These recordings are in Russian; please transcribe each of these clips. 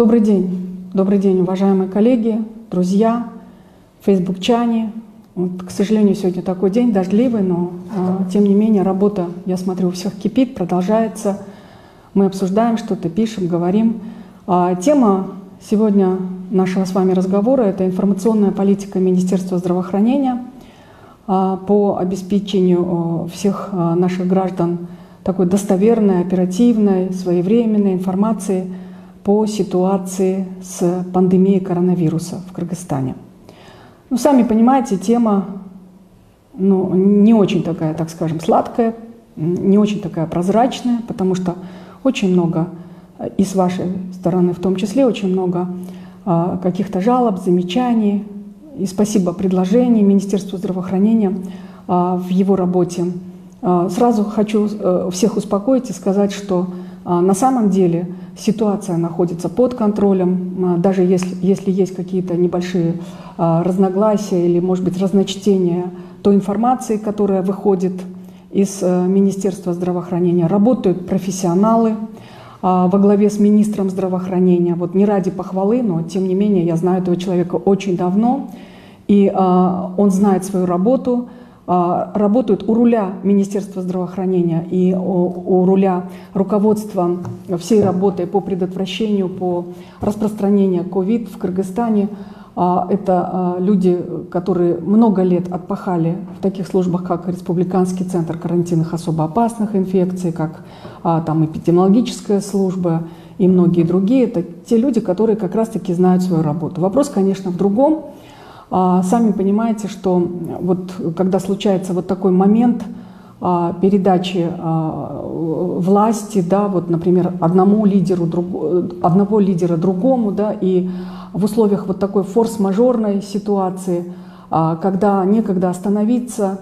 Добрый день, уважаемые коллеги, друзья, фейсбукчане. Вот, к сожалению, сегодня такой день дождливый, но тем не менее работа, я смотрю, у всех кипит, продолжается. Мы обсуждаем что-то, пишем, говорим. Тема сегодня нашего с вами разговора — это информационная политика Министерства здравоохранения по обеспечению всех наших граждан такой достоверной, оперативной, своевременной информации по ситуации с пандемией коронавируса в Кыргызстане. Ну, сами понимаете, тема не очень такая, так скажем, сладкая, не очень такая прозрачная, потому что очень много, и с вашей стороны в том числе, очень много каких-то жалоб, замечаний и, спасибо, предложений Министерству здравоохранения в его работе. Сразу хочу всех успокоить и сказать, что на самом деле ситуация находится под контролем, даже если есть какие-то небольшие разногласия или, может быть, разночтения той информации, которая выходит из Министерства здравоохранения. Работают профессионалы во главе с министром здравоохранения. Вот не ради похвалы, но тем не менее я знаю этого человека очень давно, и он знает свою работу. Работают у руля Министерства здравоохранения и у руля руководства всей работой по предотвращению, по распространению COVID в Кыргызстане. Это люди, которые много лет отпахали в таких службах, как Республиканский центр карантинных особо опасных инфекций, как там эпидемиологическая служба и многие другие. Это те люди, которые как раз-таки знают свою работу. Вопрос, конечно, в другом. Сами понимаете, что вот когда случается вот такой момент передачи власти, да, вот, например, одного лидера другому, да, и в условиях вот такой форс-мажорной ситуации, когда некогда остановиться,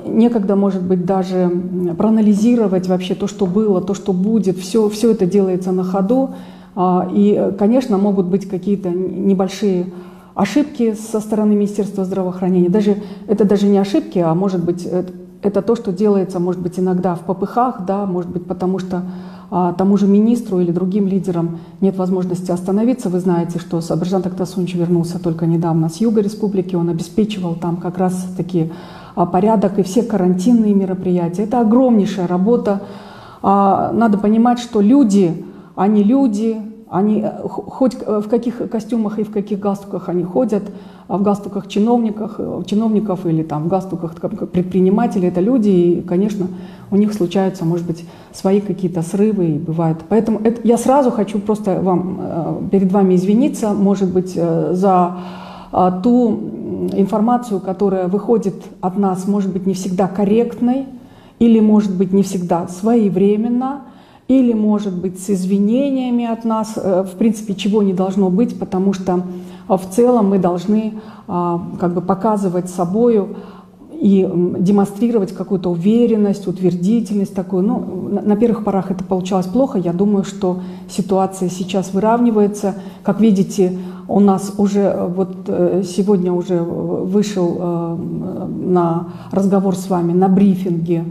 некогда, может быть, даже проанализировать вообще то, что было, то, что будет, все это делается на ходу, и, конечно, могут быть какие-то небольшие ошибки со стороны Министерства здравоохранения. Это даже не ошибки, а может быть это то, что делается, может быть, иногда в попыхах, да, может быть, потому что тому же министру или другим лидерам нет возможности остановиться. Вы знаете, что Сабыржан Тактасунович вернулся только недавно с юга республики, он обеспечивал там как раз-таки порядок и все карантинные мероприятия. Это огромнейшая работа. Надо понимать, что люди, они хоть в каких костюмах и в каких галстуках они ходят, в галстуках чиновников или там в галстуках предпринимателей, это люди, и, конечно, у них случаются, может быть, свои какие-то срывы, и бывает. Поэтому я сразу хочу просто перед вами извиниться, может быть, за ту информацию, которая выходит от нас, может быть, не всегда корректной, или, может быть, не всегда своевременно, или, может быть, с извинениями от нас, в принципе, чего не должно быть, потому что в целом мы должны как бы показывать собою и демонстрировать какую-то уверенность, утвердительность такую. Ну, на первых порах это получалось плохо. Я думаю, что ситуация сейчас выравнивается. Как видите, у нас уже вот сегодня уже вышел на разговор с вами, на брифинге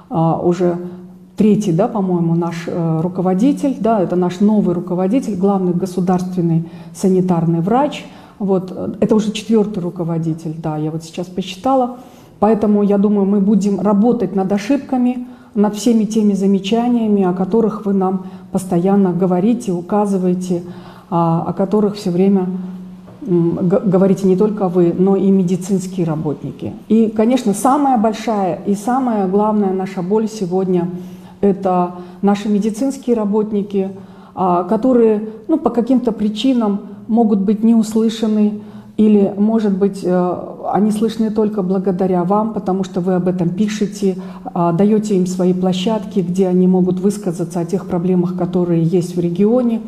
уже третий, да, по-моему, наш руководитель, да, это наш новый руководитель, главный государственный санитарный врач. Вот, это уже четвертый руководитель, да, я вот сейчас посчитала. Поэтому, я думаю, мы будем работать над ошибками, над всеми теми замечаниями, о которых вы нам постоянно говорите, указываете, о которых все время говорите не только вы, но и медицинские работники. И, конечно, самая большая и самая главная наша боль сегодня — это наши медицинские работники, которые по каким-то причинам могут быть не услышаны, или, может быть, они слышны только благодаря вам, потому что вы об этом пишете, даете им свои площадки, где они могут высказаться о тех проблемах, которые есть в регионе.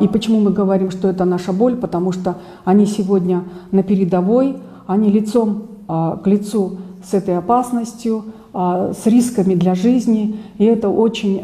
И почему мы говорим, что это наша боль? Потому что они сегодня на передовой, они лицом к лицу с этой опасностью, с рисками для жизни, и это очень,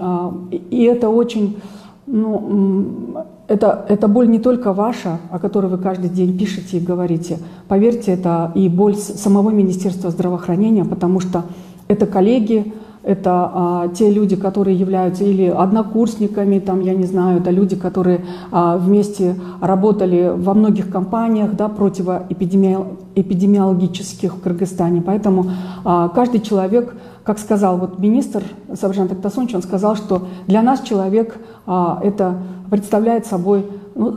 это боль не только ваша, о которой вы каждый день пишете и говорите. Поверьте, это и боль самого Министерства здравоохранения, потому что это коллеги, это те люди, которые являются или однокурсниками, там, я не знаю, это люди, которые вместе работали во многих компаниях, да, противоэпидемиологических в Кыргызстане. Поэтому каждый человек, как сказал вот министр Сабыржан Тактасунович, он сказал, что для нас человек это представляет собой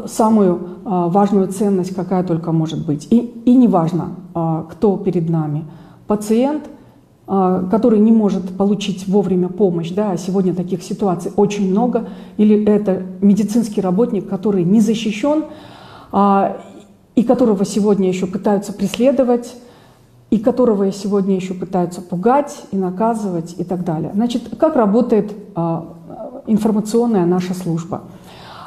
самую важную ценность, какая только может быть. И неважно, кто перед нами. Пациент, который не может получить вовремя помощь, да, а сегодня таких ситуаций очень много, или это медицинский работник, который не защищен, и которого сегодня еще пытаются преследовать, и которого сегодня еще пытаются пугать и наказывать и так далее. Значит, как работает информационная наша служба?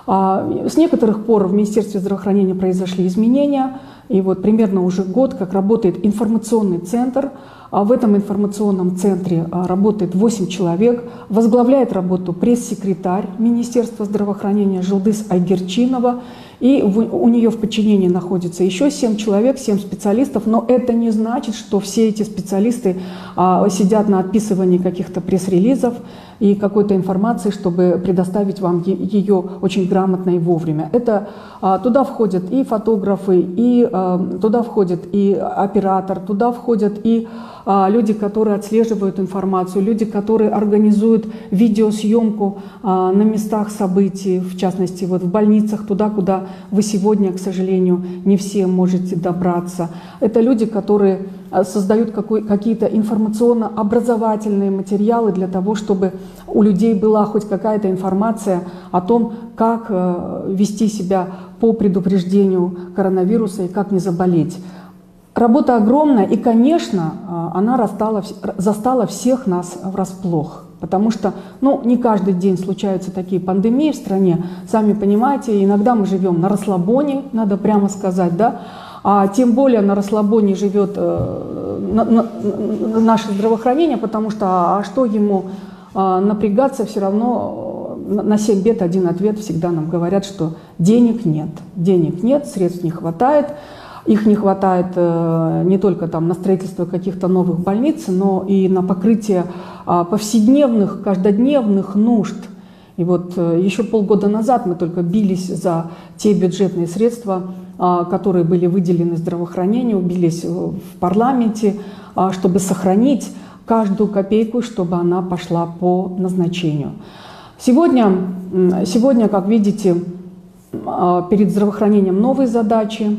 С некоторых пор в Министерстве здравоохранения произошли изменения, и вот примерно уже год, как работает информационный центр. В этом информационном центре работает 8 человек, возглавляет работу пресс-секретарь Министерства здравоохранения Жылдыз Айгерчинова, и у нее в подчинении находится еще 7 человек, 7 специалистов, но это не значит, что все эти специалисты сидят на отписывании каких-то пресс-релизов и какой-то информации, чтобы предоставить вам ее очень грамотно и вовремя. Туда входят и фотографы, и туда входит и оператор, туда входят и люди, которые отслеживают информацию, люди, которые организуют видеосъемку на местах событий, в частности, вот в больницах, туда, куда вы сегодня, к сожалению, не все можете добраться. Это люди, которые создают какие-то информационно-образовательные материалы для того, чтобы у людей была хоть какая-то информация о том, как вести себя по предупреждению коронавируса и как не заболеть. Работа огромная, и, конечно, она застала всех нас врасплох, потому что не каждый день случаются такие пандемии в стране. Сами понимаете, иногда мы живем на расслабоне, надо прямо сказать, да, а тем более на расслабоне живет наше здравоохранение, потому что что ему напрягаться, все равно на 7 бед один ответ, всегда нам говорят, что денег нет, средств не хватает. Их не хватает не только там на строительство каких-то новых больниц, но и на покрытие повседневных, каждодневных нужд. И вот еще полгода назад мы только бились за те бюджетные средства, которые были выделены здравоохранению, бились в парламенте, чтобы сохранить каждую копейку, чтобы она пошла по назначению. Сегодня, как видите, перед здравоохранением новые задачи,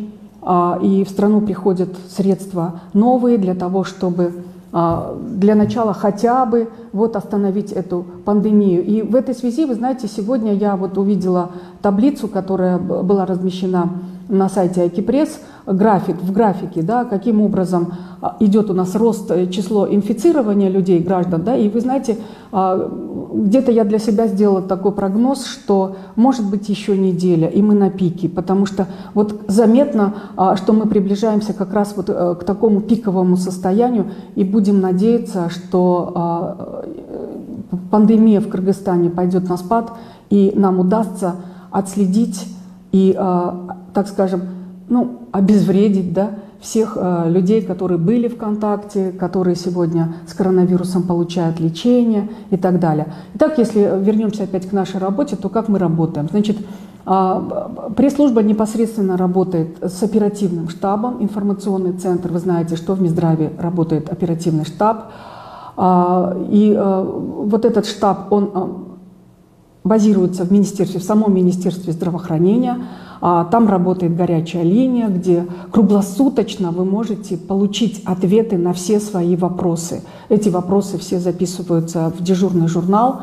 и в страну приходят средства новые для того, чтобы для начала хотя бы остановить эту пандемию. И в этой связи, вы знаете, сегодня я увидела таблицу, которая была размещена на сайте Айкипресс, в графике, да, каким образом идет у нас рост число инфицирования людей, граждан. Да, и вы знаете, где-то я для себя сделала такой прогноз, что может быть еще неделя, и мы на пике, потому что заметно, что мы приближаемся как раз к такому пиковому состоянию, и будем надеяться, что пандемия в Кыргызстане пойдет на спад, и нам удастся отследить и, так скажем, обезвредить, да, всех людей, которые были в контакте, которые сегодня с коронавирусом получают лечение и так далее. Итак, если вернемся опять к нашей работе, то как мы работаем? Значит, пресс-служба непосредственно работает с оперативным штабом, информационный центр. Вы знаете, что в Минздраве работает оперативный штаб. И этот штаб, он базируется в самом Министерстве здравоохранения. Там работает горячая линия, где круглосуточно вы можете получить ответы на все свои вопросы. Эти вопросы все записываются в дежурный журнал,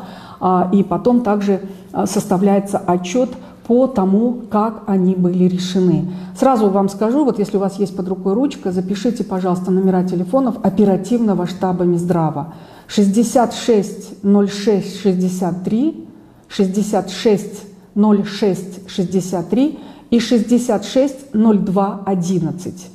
и потом также составляется отчет по тому, как они были решены. Сразу вам скажу, если у вас есть под рукой ручка, запишите, пожалуйста, номера телефонов оперативного штаба Минздрава: 66 06 63, 66 06 63 и 66 02 11.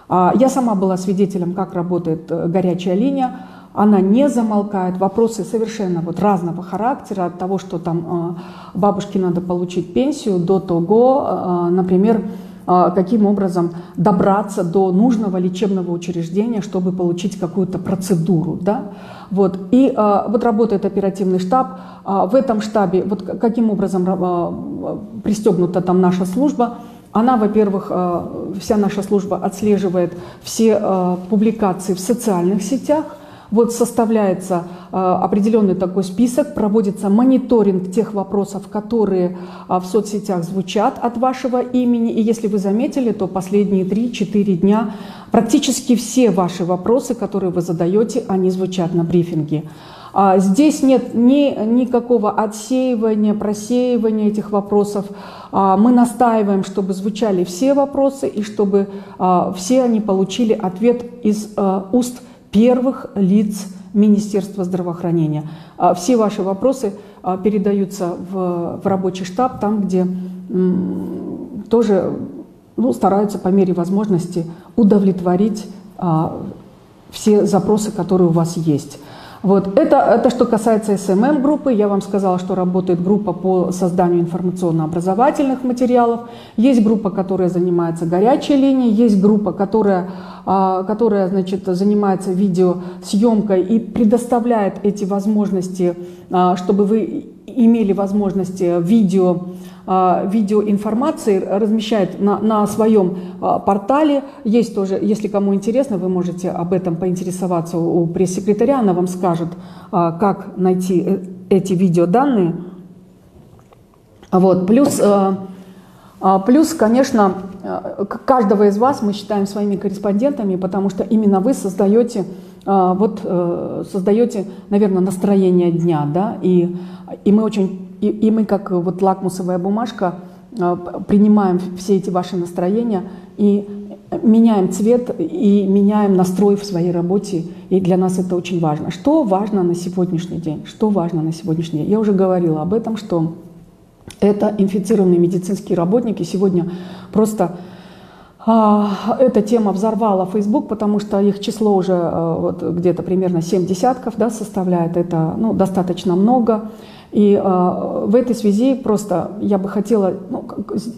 Я сама была свидетелем, как работает горячая линия. Она не замолкает. Вопросы совершенно разного характера, от того, что там бабушке надо получить пенсию, до того, например, каким образом добраться до нужного лечебного учреждения, чтобы получить какую-то процедуру. Да? Вот. И вот работает оперативный штаб. В этом штабе, вот каким образом пристегнута там наша служба, она, во-первых, вся наша служба отслеживает все публикации в социальных сетях. Вот составляется определенный такой список, проводится мониторинг тех вопросов, которые в соцсетях звучат от вашего имени. И если вы заметили, то последние 3-4 дня практически все ваши вопросы, которые вы задаете, они звучат на брифинге. Здесь нет никакого отсеивания, просеивания этих вопросов. Мы настаиваем, чтобы звучали все вопросы и чтобы все они получили ответ из уст первых лиц Министерства здравоохранения. Все ваши вопросы передаются в рабочий штаб, там, где тоже стараются по мере возможности удовлетворить все запросы, которые у вас есть. Вот. Это что касается СММ-группы. Я вам сказала, что работает группа по созданию информационно-образовательных материалов. Есть группа, которая занимается горячей линией, есть группа, которая значит, занимается видеосъемкой и предоставляет эти возможности, чтобы вы имели возможности видеоинформации, размещает на своем портале. Есть тоже, если кому интересно, вы можете об этом поинтересоваться у пресс-секретаря, она вам скажет, как найти эти видеоданные. Вот. Плюс, конечно, каждого из вас мы считаем своими корреспондентами, потому что именно вы создаете, наверное, настроение дня, да, и мы как вот лакмусовая бумажка принимаем все эти ваши настроения и меняем цвет и меняем настрой в своей работе, и для нас это очень важно. Что важно на сегодняшний день? Что важно на сегодняшний день? Я уже говорила об этом, что это инфицированные медицинские работники. Сегодня просто эта тема взорвала Facebook, потому что их число уже вот, где-то примерно 7 десятков, да, составляет. Это достаточно много. И в этой связи просто я бы хотела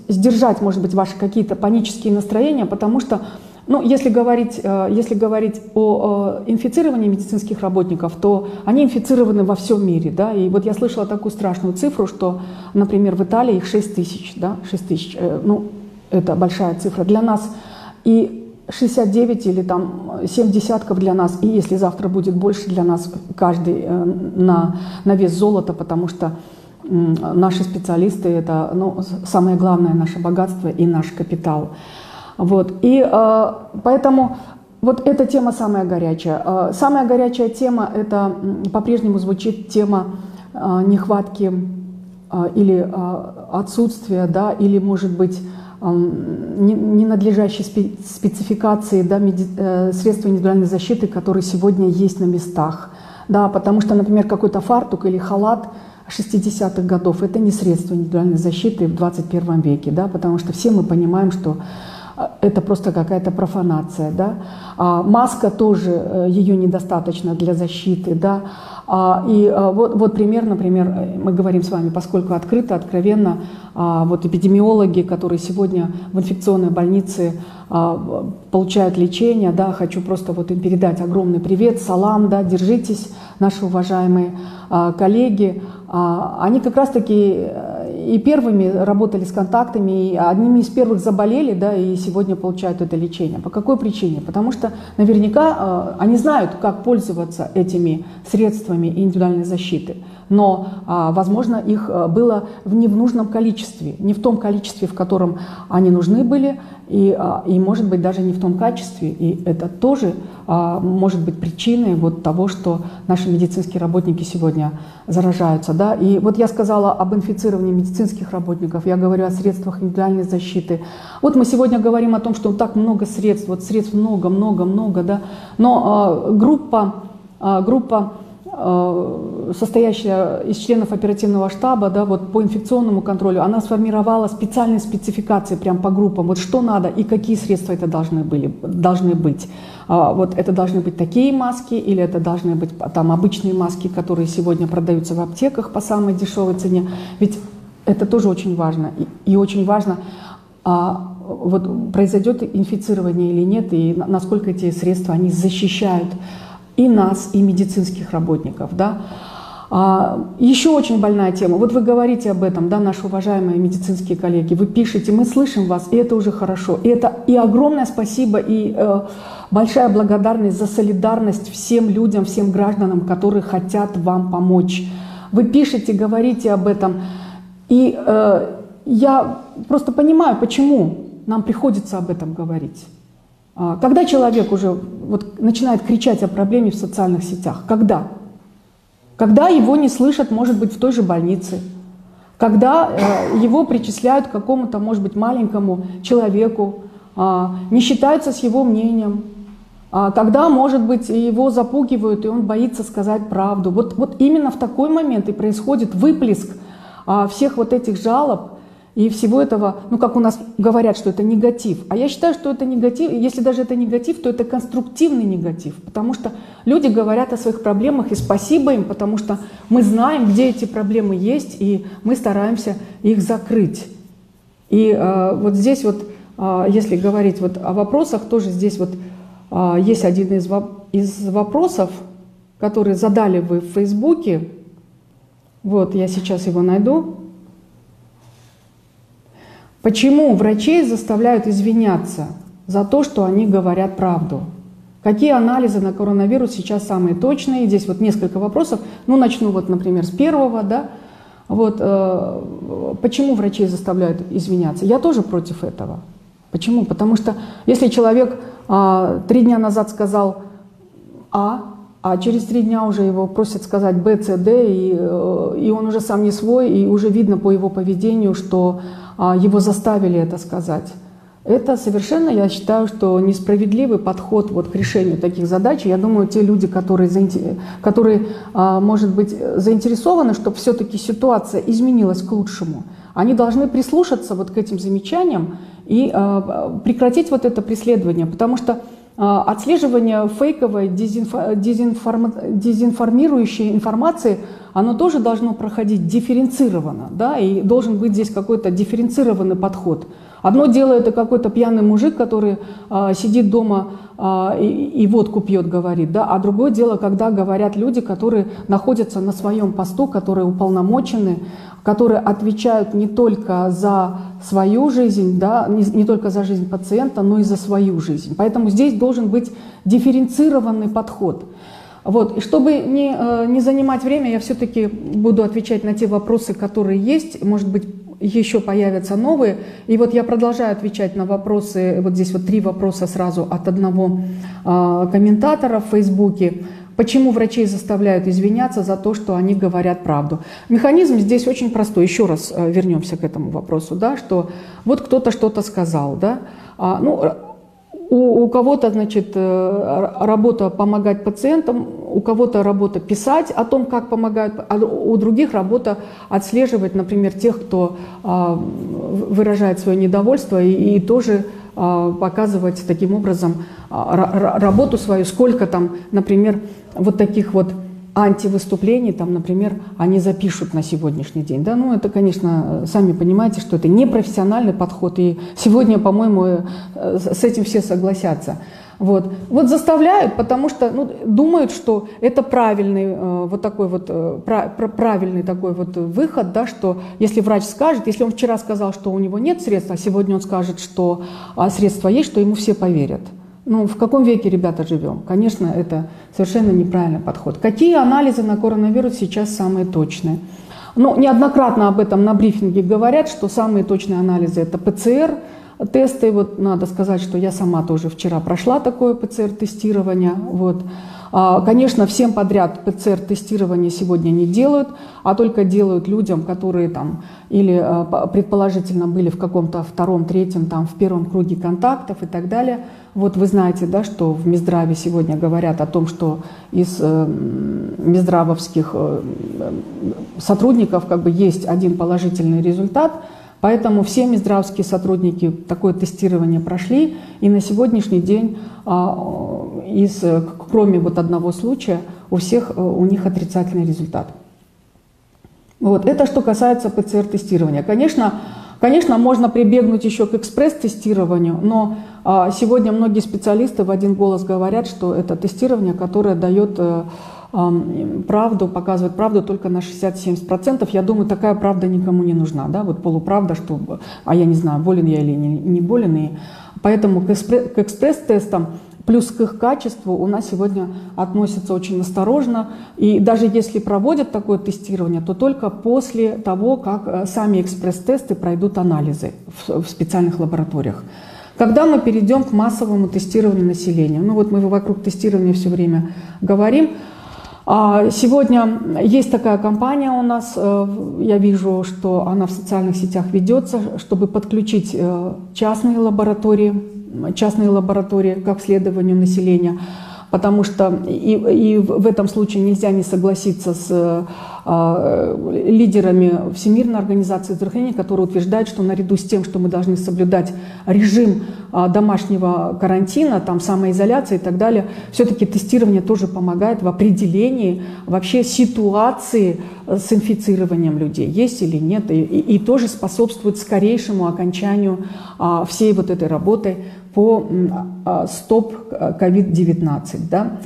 сдержать, может быть, ваши какие-то панические настроения, потому что, если говорить о инфицировании медицинских работников, то они инфицированы во всем мире. Да? И вот я слышала такую страшную цифру, что, например, в Италии их 6 тысяч. Да? 6 тысяч, это большая цифра для нас. И 69 или там 7 десятков для нас, и если завтра будет больше для нас, каждый на вес золота, потому что наши специалисты — это самое главное наше богатство и наш капитал. Вот. И поэтому вот эта тема самая горячая. Самая горячая тема — это по-прежнему звучит тема нехватки или отсутствия, да, или, может быть, ненадлежащей спецификации, да, средств индивидуальной защиты, которые сегодня есть на местах. Да, потому что, например, какой-то фартук или халат 60-х годов — это не средство индивидуальной защиты в 21 веке, да, потому что все мы понимаем, что это просто какая-то профанация. Да. Маска тоже, ее недостаточно для защиты. Да. И вот пример, например, мы говорим с вами, поскольку открыто, откровенно, вот эпидемиологи, которые сегодня в инфекционной больнице получают лечение, да, хочу просто вот им передать огромный привет, салам, да, держитесь, наши уважаемые коллеги. Они как раз-таки и первыми работали с контактами, и одними из первых заболели, да, и сегодня получают это лечение. По какой причине? Потому что наверняка они знают, как пользоваться этими средствами индивидуальной защиты, но, возможно, их было не в нужном количестве, не в том количестве, в котором они нужны были, и может быть, даже не в том качестве. И это тоже может быть причиной вот того, что наши медицинские работники сегодня заражаются. Да? И вот я сказала об инфицировании медицинских работников, я говорю о средствах индивидуальной защиты. Вот мы сегодня говорим о том, что так много средств, вот средств много, да? Но группа, состоящая из членов оперативного штаба, да, вот по инфекционному контролю, она сформировала специальные спецификации прям по группам, вот что надо и какие средства это должны быть. Вот это должны быть такие маски, или это должны быть там обычные маски, которые сегодня продаются в аптеках по самой дешевой цене. Ведь это тоже очень важно. И очень важно, вот произойдет инфицирование или нет, и насколько эти средства они защищают и нас, и медицинских работников. Да? Еще очень больная тема. Вот вы говорите об этом, да, наши уважаемые медицинские коллеги, вы пишете, мы слышим вас, и это уже хорошо. И это и огромное спасибо, и большая благодарность за солидарность всем людям, всем гражданам, которые хотят вам помочь. Вы пишете, говорите об этом. И я просто понимаю, почему нам приходится об этом говорить. Когда человек уже вот начинает кричать о проблеме в социальных сетях? Когда? Когда его не слышат, может быть, в той же больнице. Когда его причисляют к какому-то, может быть, маленькому человеку, не считаются с его мнением. Когда, может быть, его запугивают, и он боится сказать правду. Вот именно в такой момент и происходит выплеск всех вот этих жалоб и всего этого, ну, как у нас говорят, что это негатив. А я считаю, что это негатив, если даже это негатив, то это конструктивный негатив, потому что люди говорят о своих проблемах, и спасибо им, потому что мы знаем, где эти проблемы есть, и мы стараемся их закрыть. И вот здесь вот, если говорить вот о вопросах, тоже здесь вот есть один из вопросов, который задали вы в Фейсбуке. Вот, я сейчас его найду. Почему врачей заставляют извиняться за то, что они говорят правду? Какие анализы на коронавирус сейчас самые точные? Здесь вот несколько вопросов. Ну, начну вот, например, с первого, да. Вот, почему врачей заставляют извиняться? Я тоже против этого. Почему? Потому что если человек 3 дня назад сказал а через 3 дня уже его просят сказать Б, С, Д, и он уже сам не свой, и уже видно по его поведению, что его заставили это сказать. Это совершенно, я считаю, что несправедливый подход вот к решению таких задач. Я думаю, те люди, которые может быть, заинтересованы, чтобы все-таки ситуация изменилась к лучшему, они должны прислушаться вот к этим замечаниям и прекратить вот это преследование, потому что отслеживание фейковой, дезинформирующей информации, оно тоже должно проходить дифференцированно, да, и должен быть здесь какой-то дифференцированный подход. Одно дело это какой-то пьяный мужик, который сидит дома и водку пьет, говорит, да, а другое дело, когда говорят люди, которые находятся на своем посту, которые уполномочены, которые отвечают не только за свою жизнь, да, не только за жизнь пациента, но и за свою жизнь. Поэтому здесь должен быть дифференцированный подход. Вот. И чтобы не занимать время, я все-таки буду отвечать на те вопросы, которые есть. Может быть, еще появятся новые. И вот я продолжаю отвечать на вопросы. Вот здесь вот 3 вопроса сразу от одного комментатора в Фейсбуке. Почему врачей заставляют извиняться за то, что они говорят правду? Механизм здесь очень простой. Еще раз вернемся к этому вопросу, да, что вот кто-то что-то сказал, да, у кого-то, значит, работа помогать пациентам, у кого-то работа писать о том, как помогают, а у других работа отслеживать, например, тех, кто выражает свое недовольство, и тоже показывать таким образом работу свою, сколько там, например, вот таких вот антивыступлений, там, например, они запишут на сегодняшний день. Да? Ну, это, конечно, сами понимаете, что это непрофессиональный подход, и сегодня, по-моему, с этим все согласятся. Вот заставляют, потому что думают, что это правильный вот такой вот правильный такой вот выход, да, что если врач скажет, если он вчера сказал, что у него нет средств, а сегодня он скажет, что средства есть, что ему все поверят. Ну, в каком веке, ребята, живем? Конечно, это совершенно неправильный подход. Какие анализы на коронавирус сейчас самые точные? Ну, неоднократно об этом на брифинге говорят, что самые точные анализы – это ПЦР-тесты. Вот надо сказать, что я сама тоже вчера прошла такое ПЦР-тестирование. Вот. Конечно, всем подряд ПЦР-тестирование сегодня не делают, а только делают людям, которые там или предположительно были в каком-то 2-м, 3-м, там, в 1-м круге контактов и так далее. Вот вы знаете, да, что в Минздраве сегодня говорят о том, что из минздравовских сотрудников как бы есть один положительный результат, поэтому все минздравские сотрудники такое тестирование прошли, и на сегодняшний день, кроме вот одного случая, у них отрицательный результат. Вот. Это что касается ПЦР-тестирования. Конечно, Конечно, можно прибегнуть еще к экспресс-тестированию, но сегодня многие специалисты в один голос говорят, что это тестирование, которое дает правду, показывает правду только на 60-70%. Я думаю, такая правда никому не нужна, да, вот полуправда, что, я не знаю, болен я или не болен. И поэтому к экспресс-тестам плюс к их качеству у нас сегодня относятся очень осторожно. И даже если проводят такое тестирование, то только после того, как сами экспресс-тесты пройдут анализы в специальных лабораториях. Когда мы перейдем к массовому тестированию населения, ну вот мы вокруг тестирования все время говорим. Сегодня есть такая кампания у нас, я вижу, что она в социальных сетях ведется, чтобы подключить частные лаборатории к обследованию населения, потому что и в этом случае нельзя не согласиться с лидерами Всемирной организации здравоохранения, которые утверждают, что наряду с тем, что мы должны соблюдать режим домашнего карантина, там, самоизоляции и так далее, все-таки тестирование тоже помогает в определении вообще ситуации с инфицированием людей, есть или нет, и тоже способствует скорейшему окончанию всей вот этой работы по стоп COVID-19. Да?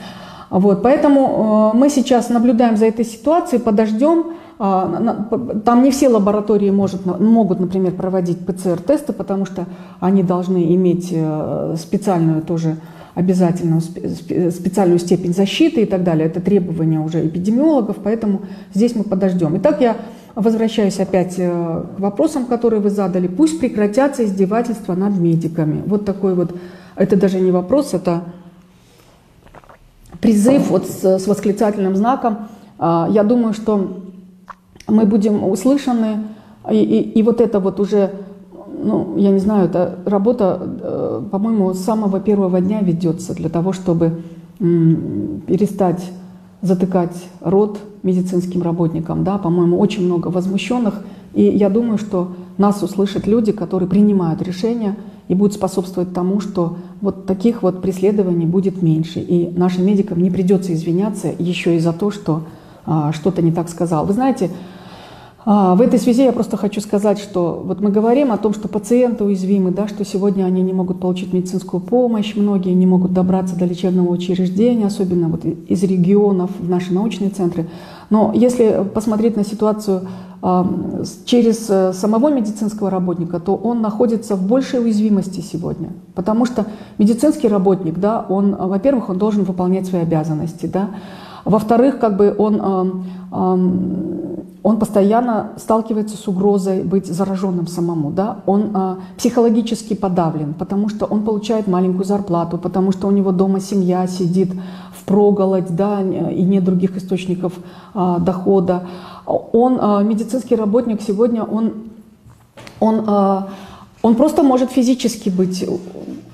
Вот, поэтому мы сейчас наблюдаем за этой ситуацией, подождем. Там не все лаборатории могут, например, проводить ПЦР-тесты, потому что они должны иметь специальную тоже обязательную специальную степень защиты и так далее. Это требования уже эпидемиологов, поэтому здесь мы подождем. Итак, я возвращаюсь опять к вопросам, которые вы задали. Пусть прекратятся издевательства над медиками. Вот такой вот, это даже не вопрос, это призыв вот с восклицательным знаком. Я думаю, что мы будем услышаны, и вот это вот уже, ну, я не знаю, это работа, по-моему, с самого первого дня ведется для того, чтобы перестать затыкать рот медицинским работникам. Да? По-моему, очень много возмущенных, и я думаю, что нас услышат люди, которые принимают решения и будут способствовать тому, что вот таких вот преследований будет меньше, и нашим медикам не придется извиняться еще и за то, что что-то не так сказал. Вы знаете, в этой связи я просто хочу сказать, что вот мы говорим о том, что пациенты уязвимы, да, что сегодня они не могут получить медицинскую помощь, многие не могут добраться до лечебного учреждения, особенно вот из регионов в наши научные центры. Но если посмотреть на ситуацию через самого медицинского работника, то он находится в большей уязвимости сегодня. Потому что медицинский работник, да, он, во-первых, он должен выполнять свои обязанности, да, во-вторых, как бы он постоянно сталкивается с угрозой быть зараженным самому, да? Он психологически подавлен, потому что он получает маленькую зарплату, потому что у него дома семья сидит впроголодь, да, и нет других источников дохода. Медицинский работник сегодня, он просто может физически быть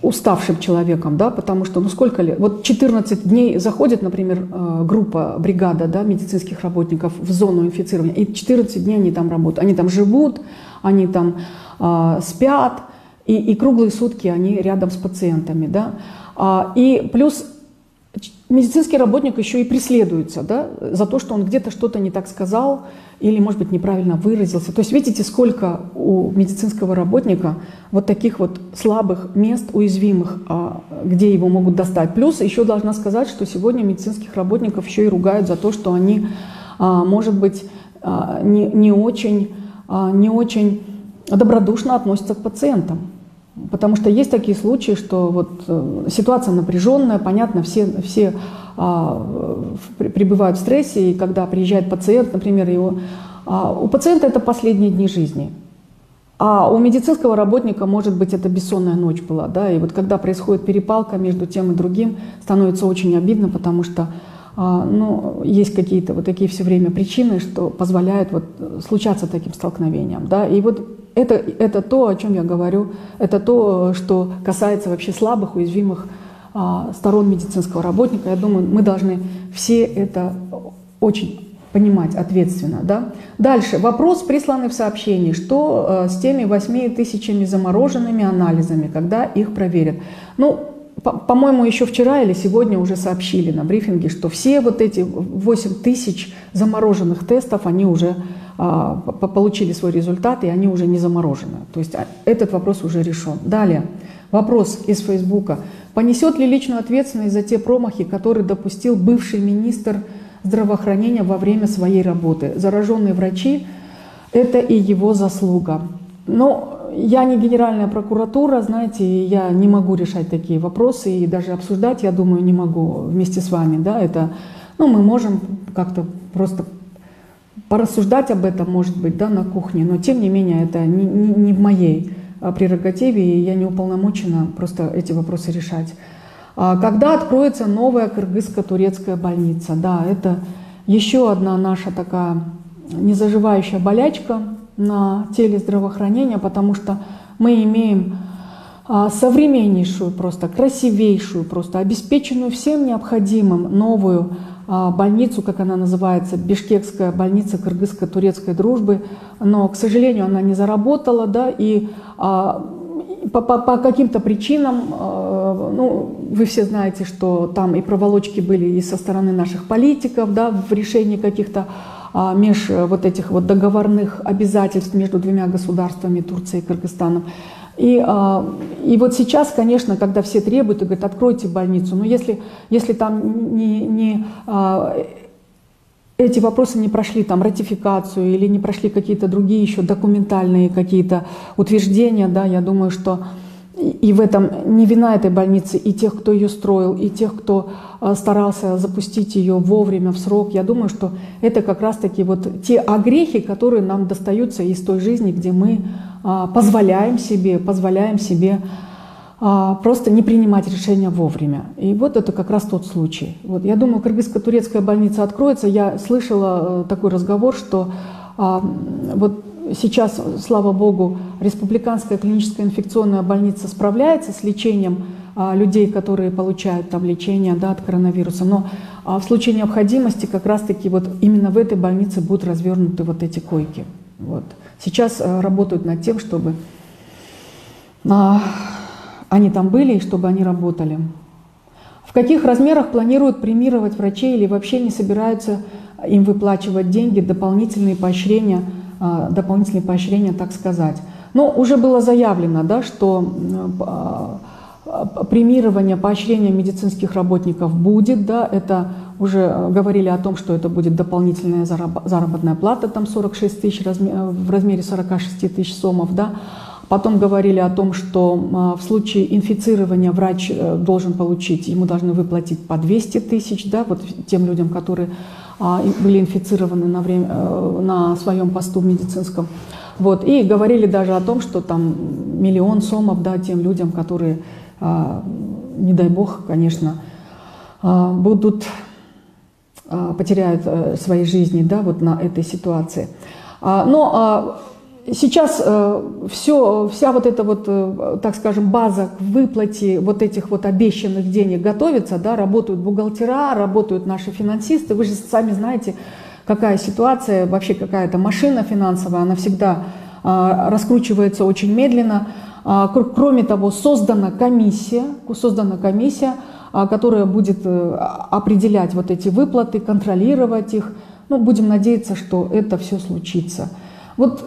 уставшим человеком, да, потому что, ну сколько лет, вот 14 дней заходит, например, группа, бригада, да, медицинских работников в зону инфицирования, и 14 дней они там работают, они там живут, они там спят, и круглые сутки они рядом с пациентами, да, и плюс медицинский работник еще и преследуется, да, за то, что он где-то что-то не так сказал или, может быть, неправильно выразился. То есть видите, сколько у медицинского работника вот таких вот слабых мест, уязвимых, где его могут достать. Плюс еще должна сказать, что сегодня медицинских работников еще и ругают за то, что они, может быть, не очень добродушно относятся к пациентам. Потому что есть такие случаи, что вот ситуация напряженная, понятно, все пребывают в стрессе, и когда приезжает пациент, например, у пациента это последние дни жизни, а у медицинского работника, может быть, это бессонная ночь была, да, и вот когда происходит перепалка между тем и другим, становится очень обидно, потому что ну, есть какие-то вот такие все время причины, что позволяют вот случаться таким столкновениям, да, и вот это то, о чем я говорю, это то, что касается вообще слабых, уязвимых сторон медицинского работника. Я думаю, мы должны все это очень понимать ответственно. Да? Дальше. Вопрос, присланный в сообщении. Что с теми 8 тысячами замороженными анализами, когда их проверят? Ну, по-моему, еще вчера или сегодня уже сообщили на брифинге, что все вот эти 8 тысяч замороженных тестов, они уже получили свой результат, и они уже не заморожены. То есть этот вопрос уже решен. Далее, вопрос из Фейсбука. Понесет ли личную ответственность за те промахи, которые допустил бывший министр здравоохранения во время своей работы? Зараженные врачи – это и его заслуга. Но я не Генеральная прокуратура, знаете, я не могу решать такие вопросы и даже обсуждать, я думаю, не могу вместе с вами. Да, это, мы можем как-то просто порассуждать об этом, может быть, да, на кухне, но тем не менее это не в моей прерогативе, и я не уполномочена просто эти вопросы решать. Когда откроется новая кыргызско-турецкая больница? Да, это еще одна наша такая незаживающая болячка на теле здравоохранения, потому что мы имеем современнейшую, просто красивейшую, просто обеспеченную всем необходимым новую больницу, как она называется, Бишкекская больница кыргызско-турецкой дружбы, но, к сожалению, она не заработала, да, и по каким-то причинам, вы все знаете, что там и проволочки были и со стороны наших политиков, да, в решении каких-то вот этих вот договорных обязательств между двумя государствами, Турцией и Кыргызстаном. И вот сейчас, конечно, когда все требуют и говорят, откройте больницу, но если там эти вопросы не прошли там ратификацию или не прошли какие-то другие еще документальные какие-то утверждения, да, я думаю, что и в этом не вина этой больницы, и тех, кто ее строил, и тех, кто старался запустить ее вовремя, в срок. Я думаю, что это как раз-таки вот те огрехи, которые нам достаются из той жизни, где мы позволяем себе просто не принимать решения вовремя. И вот это как раз тот случай. Вот, я думаю, кыргызско-турецкая больница откроется. Я слышала такой разговор, что вот сейчас, слава богу, Республиканская клиническая инфекционная больница справляется с лечением людей, которые получают там лечение, да, от коронавируса. Но в случае необходимости как раз-таки вот именно в этой больнице будут развернуты вот эти койки. Вот. Сейчас работают над тем, чтобы они там были и чтобы они работали. В каких размерах планируют премировать врачей или вообще не собираются им выплачивать деньги, дополнительные поощрения, так сказать? Но уже было заявлено, да, что премирование, поощрение медицинских работников будет, да, это уже говорили о том, что это будет дополнительная заработная плата, там 46 тысяч, в размере 46 тысяч сомов, да. Потом говорили о том, что в случае инфицирования врач должен получить, ему должны выплатить по 200 тысяч, да, вот тем людям, которые были инфицированы на своем посту медицинском. Вот. И говорили даже о том, что там 1 миллион сомов, да, тем людям, которые, не дай бог, конечно, потеряют свои жизни, да, вот на этой ситуации. Но сейчас вся вот эта вот, так скажем, база к выплате вот этих вот обещанных денег готовится, да, работают бухгалтера, работают наши финансисты. Вы же сами знаете, какая ситуация, вообще какая-то машина финансовая, она всегда раскручивается очень медленно. Кроме того, создана комиссия, которая будет определять вот эти выплаты, контролировать их. Ну, будем надеяться, что это все случится. Вот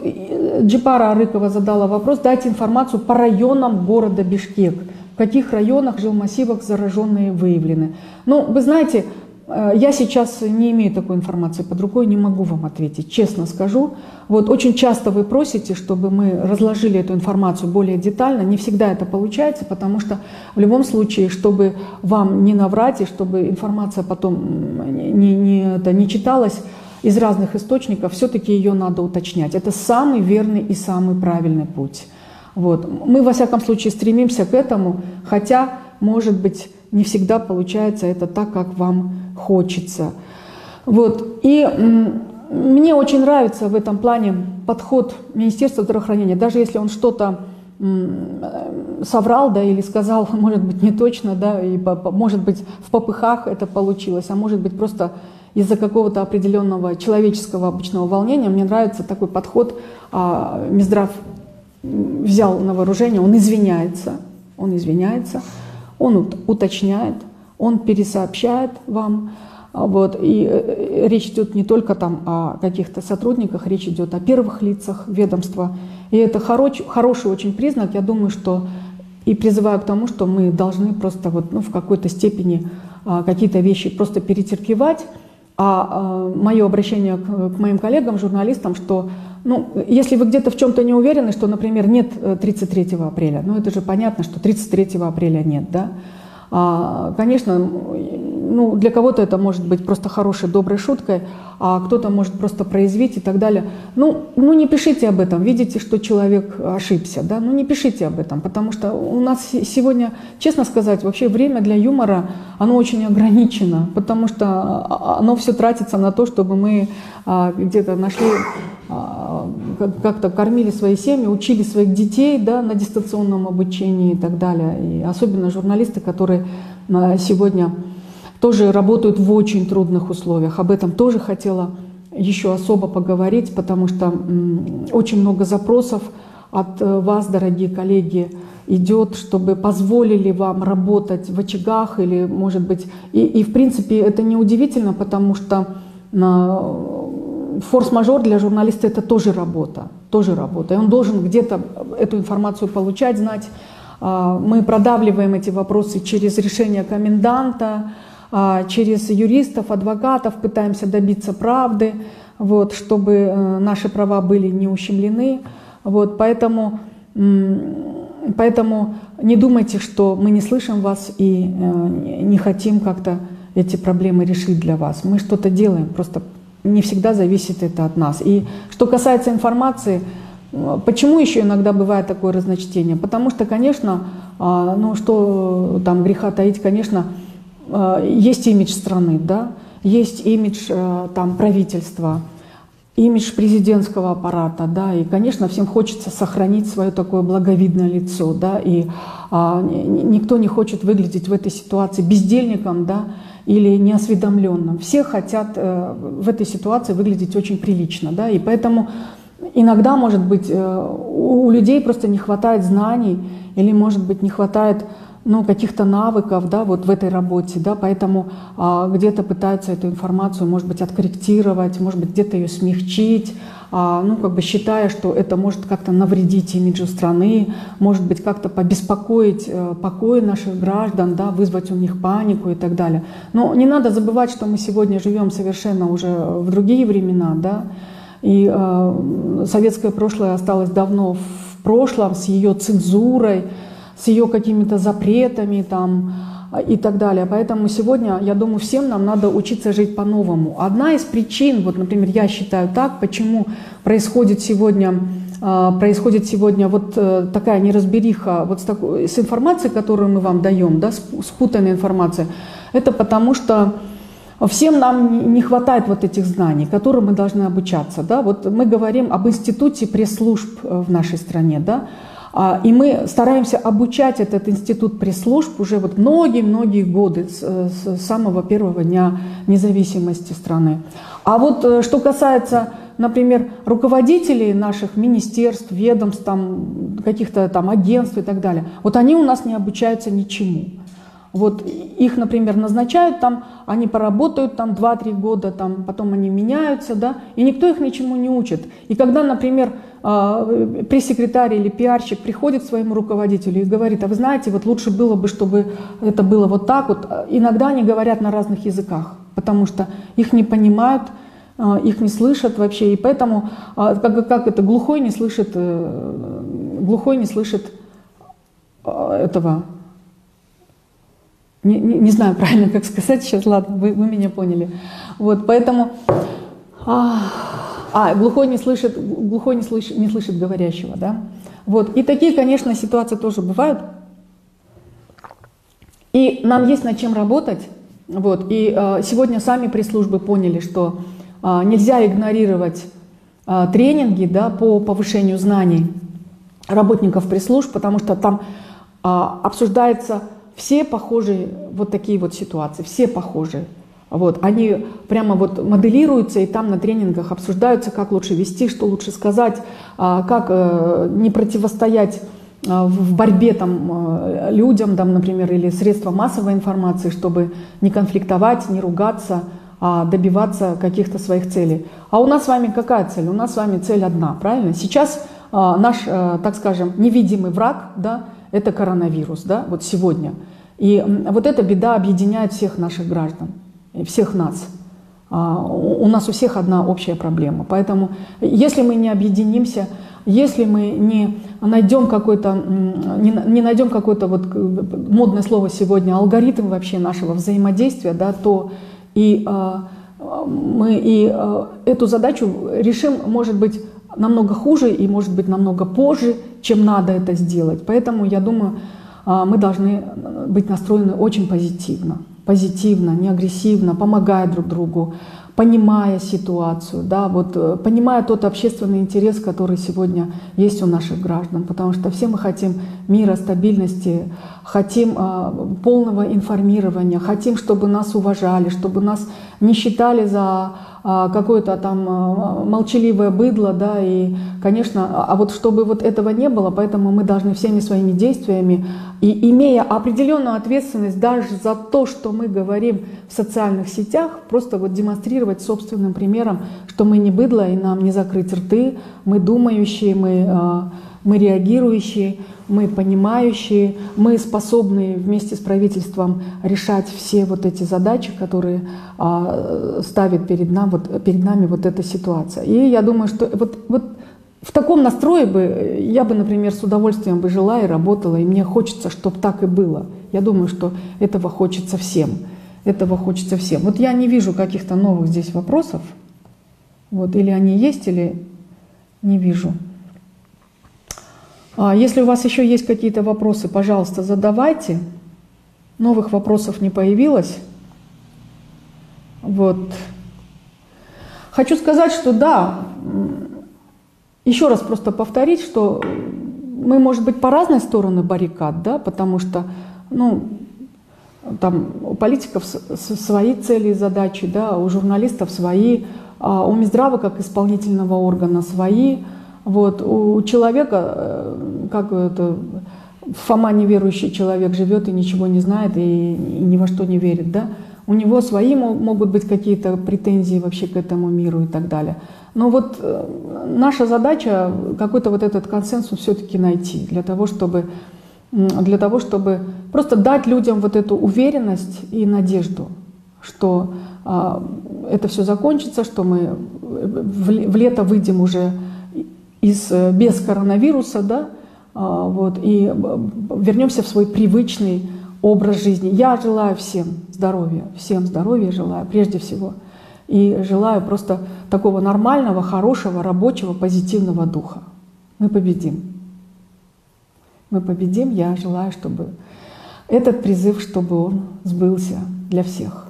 Джипара Арыкова задала вопрос: дайте информацию по районам города Бишкек. В каких районах, жилмассивах зараженные выявлены? Ну, вы знаете, я сейчас не имею такой информации под рукой, не могу вам ответить, честно скажу. Вот очень часто вы просите, чтобы мы разложили эту информацию более детально. Не всегда это получается, потому что в любом случае, чтобы вам не наврать и чтобы информация потом не читалась из разных источников, все-таки ее надо уточнять. Это самый верный и самый правильный путь. Вот. Мы, во всяком случае, стремимся к этому, хотя, может быть, не всегда получается это так, как вам хочется. Вот. И мне очень нравится в этом плане подход Министерства здравоохранения. Даже если он что-то соврал, да, или сказал, может быть, не точно, да, и, может быть, в попыхах это получилось, а может быть, просто из-за какого-то определенного человеческого обычного волнения. Мне нравится такой подход. Минздрав взял на вооружение, он извиняется, он уточняет, он пересообщает вам. Вот. И речь идет не только там о каких-то сотрудниках, речь идет о первых лицах ведомства. И это хороший очень признак. Я думаю, что и призываю к тому, что мы должны просто вот, в какой-то степени какие-то вещи просто перетерпевать. А мое обращение к моим коллегам, журналистам, что если вы где-то в чем-то не уверены, что, например, нет 33 апреля, это же понятно, что 33 апреля нет, да? Конечно, для кого-то это может быть просто хорошей, доброй шуткой, а кто-то может просто произвести и так далее. Не пишите об этом, видите, что человек ошибся, да? Не пишите об этом, потому что у нас сегодня, честно сказать, вообще время для юмора, оно очень ограничено, потому что оно все тратится на то, чтобы мы где-то нашли, как-то кормили свои семьи, учили своих детей, да, на дистанционном обучении и так далее. И особенно журналисты, которые сегодня тоже работают в очень трудных условиях. Об этом тоже хотела еще особо поговорить, потому что очень много запросов от вас, дорогие коллеги, идет, чтобы позволили вам работать в очагах или, может быть, и в принципе это не удивительно, потому что форс-мажор для журналиста — это тоже работа, И он должен где-то эту информацию получать, знать. Мы продавливаем эти вопросы через решение коменданта, через юристов, адвокатов, пытаемся добиться правды, вот, чтобы наши права были не ущемлены. Вот, поэтому не думайте, что мы не слышим вас и не хотим как-то эти проблемы решить для вас. Мы что-то делаем, просто не всегда зависит это от нас. И что касается информации, почему еще иногда бывает такое разночтение? Потому что, конечно, что там греха таить, конечно, есть имидж страны, да, есть имидж там правительства, имидж президентского аппарата, да, и, конечно, всем хочется сохранить свое такое благовидное лицо, да, и никто не хочет выглядеть в этой ситуации бездельником, да, или неосведомленным. Все хотят в этой ситуации выглядеть очень прилично, да, и поэтому иногда, может быть, у людей просто не хватает знаний или, может быть, не хватает каких-то навыков, да, вот в этой работе, да, поэтому где-то пытаются эту информацию, может быть, откорректировать, может быть, где-то ее смягчить, считая, что это может как-то навредить имиджу страны, может быть, как-то побеспокоить покой наших граждан, да, вызвать у них панику и так далее. Но не надо забывать, что мы сегодня живем совершенно уже в другие времена, да, и советское прошлое осталось давно в прошлом с ее цензурой, с ее какими-то запретами там, и так далее. Поэтому сегодня, я думаю, всем нам надо учиться жить по-новому. Одна из причин, вот, например, я считаю так, почему происходит сегодня вот такая неразбериха вот с информацией, которую мы вам даем, да, спутанная информация, это потому что всем нам не хватает вот этих знаний, которым мы должны обучаться. Да? Вот мы говорим об институте пресс-служб в нашей стране, да? И мы стараемся обучать этот институт пресс-служб уже вот многие-многие годы, с самого первого дня независимости страны. А вот что касается, например, руководителей наших министерств, ведомств, каких-то там агентств и так далее, вот они у нас не обучаются ничему. Вот их, например, назначают там, они поработают там 2-3 года, там, потом они меняются, да, и никто их ничему не учит. И когда, например, пресс-секретарь или пиарщик приходит к своему руководителю и говорит: а вы знаете, вот лучше было бы, чтобы это было вот так вот. Иногда они говорят на разных языках, потому что их не понимают, их не слышат вообще, и поэтому, как это, глухой не слышит этого. Не знаю правильно, как сказать сейчас, ладно, вы меня поняли. Вот, поэтому глухой не слышит говорящего, да. Вот, и такие, конечно, ситуации тоже бывают. И нам есть над чем работать. Вот, и сегодня сами пресс-службы поняли, что нельзя игнорировать тренинги, да, по повышению знаний работников пресс-служб, потому что там обсуждается все похожие вот такие вот ситуации, все похожие. Вот, они прямо вот моделируются, и там на тренингах обсуждаются, как лучше вести, что лучше сказать, как не противостоять в борьбе там людям, там, например, или средствам массовой информации, чтобы не конфликтовать, не ругаться, добиваться каких-то своих целей. А у нас с вами какая цель? У нас с вами цель одна, правильно? Сейчас наш, так скажем, невидимый враг, да, это коронавирус, да, вот сегодня. И вот эта беда объединяет всех наших граждан, всех нас. У нас у всех одна общая проблема. Поэтому если мы не объединимся, если мы не найдем какой-то, не найдем какое-то вот модное слово сегодня, алгоритм вообще нашего взаимодействия, да, то и мы эту задачу решим, может быть, намного хуже и, может быть, намного позже, чем надо это сделать. Поэтому, я думаю, мы должны быть настроены очень позитивно, не агрессивно, помогая друг другу, понимая ситуацию, да, вот, понимая тот общественный интерес, который сегодня есть у наших граждан, потому что все мы хотим мира, стабильности, хотим полного информирования, хотим, чтобы нас уважали, чтобы нас не считали за какое-то там молчаливое быдло, да, и, конечно, а вот чтобы вот этого не было, поэтому мы должны всеми своими действиями, и имея определенную ответственность даже за то, что мы говорим в социальных сетях, просто вот демонстрировать собственным примером, что мы не быдло, и нам не закрыть рты, мы думающие, мы реагирующие, мы понимающие, мы способны вместе с правительством решать все вот эти задачи, которые ставит перед нами вот эта ситуация. И я думаю, что вот в таком настрое я бы, например, с удовольствием бы жила и работала, и мне хочется, чтобы так и было. Я думаю, что этого хочется всем. Этого хочется всем. Вот я не вижу каких-то новых здесь вопросов. Вот, или они есть, или не вижу. Если у вас еще есть какие-то вопросы, пожалуйста, задавайте. Новых вопросов не появилось. Вот. Хочу сказать, что да, еще раз просто повторить, что мы, может быть, по разной стороне баррикад, да, потому что, ну, там у политиков свои цели и задачи, да, у журналистов свои, у Минздрава как исполнительного органа свои. Вот, у человека, как это, Фома неверующий человек живет и ничего не знает, и ни во что не верит, да? У него свои могут быть какие-то претензии вообще к этому миру и так далее. Но вот наша задача какой-то вот этот консенсус все-таки найти для того, чтобы просто дать людям вот эту уверенность и надежду, что это все закончится, что мы в лето выйдем уже без коронавируса, да, вот, и вернемся в свой привычный образ жизни. Я желаю всем здоровья желаю, прежде всего. И желаю просто такого нормального, хорошего, рабочего, позитивного духа. Мы победим. Мы победим. Я желаю, чтобы этот призыв, чтобы он сбылся для всех.